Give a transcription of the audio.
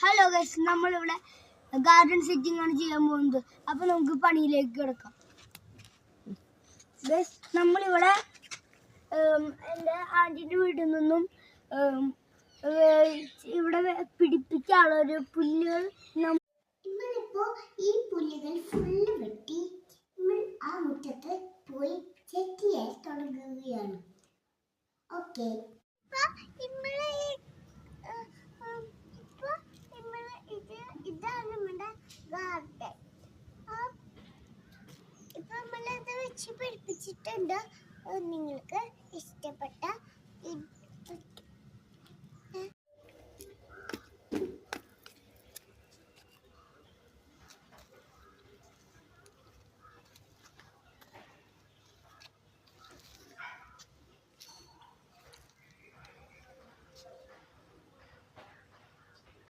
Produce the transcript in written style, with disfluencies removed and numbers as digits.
Hello guys, നമ്മളിവിടെ garden setting ആണ് ചെയ്യാൻ പോകുന്നത്. അപ്പോൾ നമുക്ക് പണിയിലേക്ക് കിടക്കാം. ഗൈസ്, നമ്മളിവിടെ എൻ്റെ ആൻറ്റിൻ്റെ വീട്ടിൽ നിന്നും ഇവിടെ പിടിപ്പിക്കാനുള്ള ഒരു പുല്ലുകൾ നമ്മളിപ്പോൾ ഈ പുല്ലുകൾ ഫുള്ള് വെട്ടി നമ്മൾ ആ മുറ്റത്ത് പോയി സെറ്റ് ചെയ്യാൻ തുടങ്ങുകയാണ്. ഓക്കെ, ഇതാണ് നമ്മുടെ ഗാർഡൻ. ഇപ്പൊ നമ്മളത് വെച്ച് പിടിപ്പിച്ചിട്ടുണ്ട്. നിങ്ങൾക്ക് ഇഷ്ടപ്പെട്ട